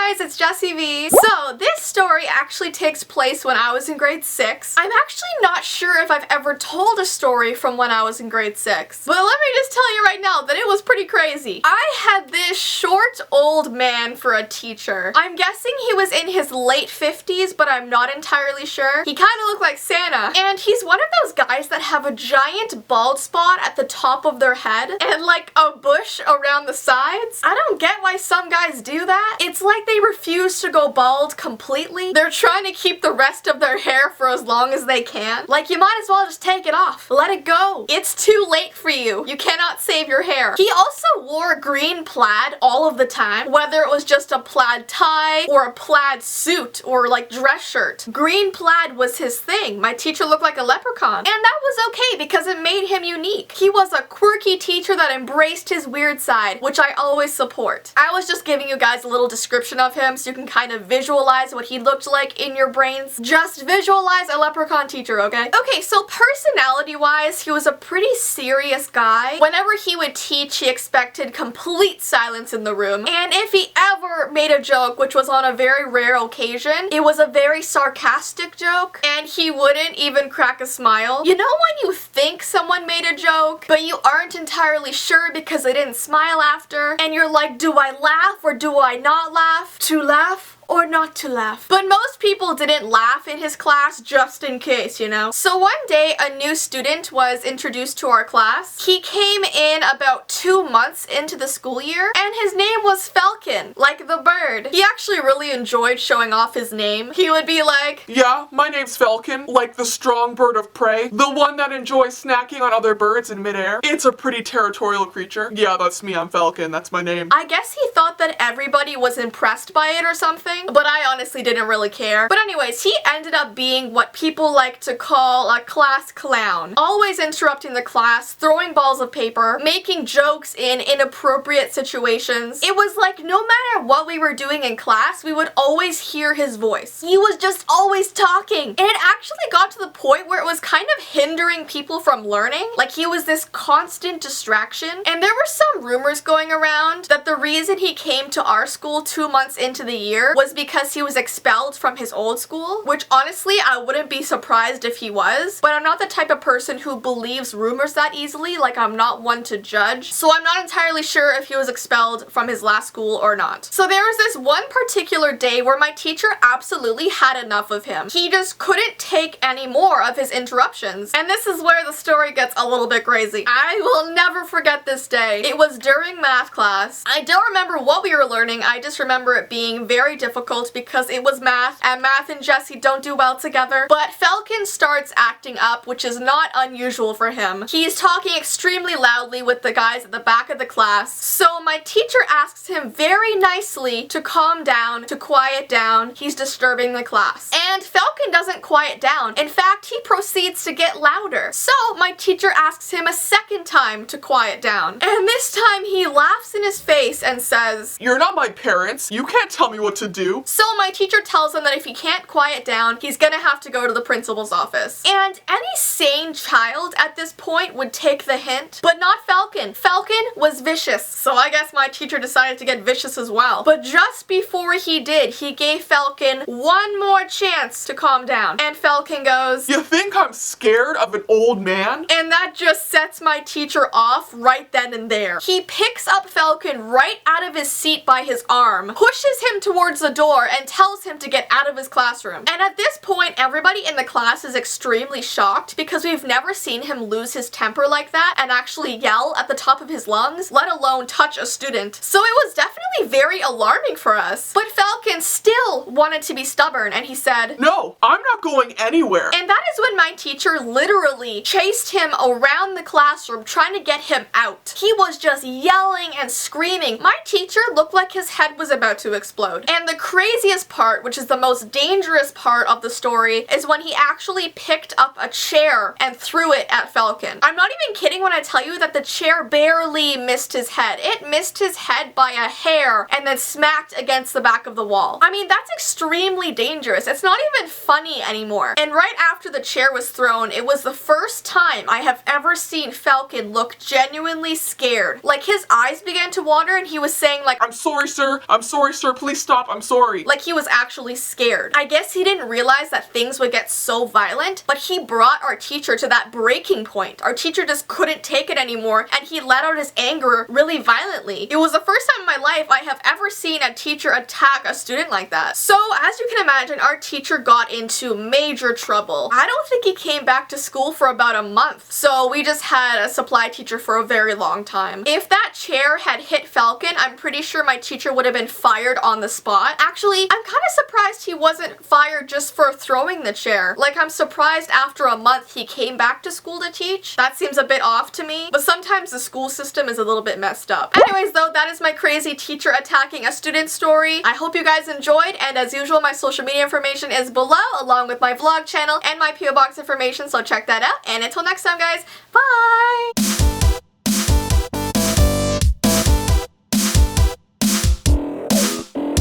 guys, it's Jessie V. So this story actually takes place when I was in grade 6. I'm actually not sure if I've ever told a story from when I was in grade 6. But let me just tell you right now that it was pretty crazy. I had this short old man for a teacher. I'm guessing he was in his late 50s, but I'm not entirely sure. He kind of looked like Santa. And he's one of those guys that have a giant bald spot at the top of their head and like a bush around the sides. I don't get why some guys do that. It's like they refuse to go bald completely. They're trying to keep the rest of their hair for as long as they can. Like, you might as well just take it off. Let it go. It's too late for you. You cannot save your hair. He also wore green plaid all of the time, whether it was just a plaid tie or a plaid suit or like dress shirt. Green plaid was his thing. My teacher looked like a leprechaun. And that was okay because it made him unique. He was a quirky teacher that embraced his weird side, which I always support. I was just giving you guys a little description of him so you can kind of visualize what he looked like in your brains. Just visualize a leprechaun teacher, okay? Okay, so personality-wise, he was a pretty serious guy. Whenever he would teach, he expected complete silence in the room. And if he ever made a joke, which was on a very rare occasion, it was a very sarcastic joke, and he wouldn't even crack a smile. You know when you think someone made a joke, but you aren't entirely sure because they didn't smile after, and you're like, do I laugh or do I not laugh? To laugh or not to laugh. But most people didn't laugh in his class just in case, you know? So one day a new student was introduced to our class. He came in about 2 months into the school year and his name was Falcon, like the bird. He actually really enjoyed showing off his name. He would be like, yeah, my name's Falcon, like the strong bird of prey, the one that enjoys snacking on other birds in midair. It's a pretty territorial creature. Yeah, that's me, I'm Falcon, that's my name. I guess he thought that everybody was impressed by it or something. But I honestly didn't really care. But anyways, he ended up being what people like to call a class clown. Always interrupting the class, throwing balls of paper, making jokes in inappropriate situations. It was like no matter what we were doing in class, we would always hear his voice. He was just always talking. And it actually got to the point where it was kind of hindering people from learning. Like, he was this constant distraction. And there were some rumors going around that the reason he came to our school 2 months into the year was because he was expelled from his old school, which honestly I wouldn't be surprised if he was, but I'm not the type of person who believes rumors that easily. Like, I'm not one to judge, so I'm not entirely sure if he was expelled from his last school or not. So there was this one particular day where my teacher absolutely had enough of him. He just couldn't take any more of his interruptions, and this is where the story gets a little bit crazy. I will never forget this day. It was during math class. I don't remember what we were learning, I just remember it being very difficult because it was math, and math and Jessie don't do well together. But Falcon starts acting up, which is not unusual for him. He's talking extremely loudly with the guys at the back of the class. So my teacher asks him very nicely to calm down, to quiet down. He's disturbing the class. And Falcon doesn't quiet down. In fact, he proceeds to get louder. So my teacher asks him a second time to quiet down. And this time he laughs in his face and says, "You're not my parents. You can't tell me what to do." So my teacher tells him that if he can't quiet down, he's gonna have to go to the principal's office. And any sane child at this point would take the hint, but not Falcon. Falcon was vicious, so I guess my teacher decided to get vicious as well. But just before he did, he gave Falcon one more chance to calm down. And Falcon goes, "You think I'm scared of an old man?" And that just sets my teacher off right then and there. He picks up Falcon right out of his seat by his arm, pushes him towards the door and tells him to get out of his classroom. And at this point, everybody in the class is extremely shocked because we've never seen him lose his temper like that and actually yell at the top of his lungs, let alone touch a student. So it was definitely very alarming for us. But Falcon still wanted to be stubborn and he said, "No, I'm not going anywhere." And that is when my teacher literally chased him around the classroom trying to get him out. He was just yelling and screaming. My teacher looked like his head was about to explode. And the craziest part, which is the most dangerous part of the story, is when he actually picked up a chair and threw it at Falcon. I'm not even kidding when I tell you that the chair barely missed his head. It missed his head by a hair and then smacked against the back of the wall. I mean, that's extremely dangerous. It's not even funny anymore. And right after the chair was thrown, it was the first time I have ever seen Falcon look genuinely scared. Like, his eyes began to water and he was saying like, I'm sorry, sir, please stop, I'm sorry. Like he was actually scared. I guess he didn't realize that things would get so violent, but he brought our teacher to that breaking point. Our teacher just couldn't take it anymore, and he let out his anger really violently. It was the first time in my life I have ever seen a teacher attack a student like that. So, as you can imagine, our teacher got into major trouble. I don't think he came back to school for about a month. So, we just had a supply teacher for a very long time. If that chair had hit Falcon, I'm pretty sure my teacher would have been fired on the spot. Actually, I'm kind of surprised he wasn't fired just for throwing the chair. Like, I'm surprised after a month he came back to school to teach. That seems a bit off to me, but sometimes the school system is a little bit messed up. Anyways though, that is my crazy teacher attacking a student story. I hope you guys enjoyed, and as usual, my social media information is below, along with my vlog channel and my PO box information, so check that out. And until next time guys, bye!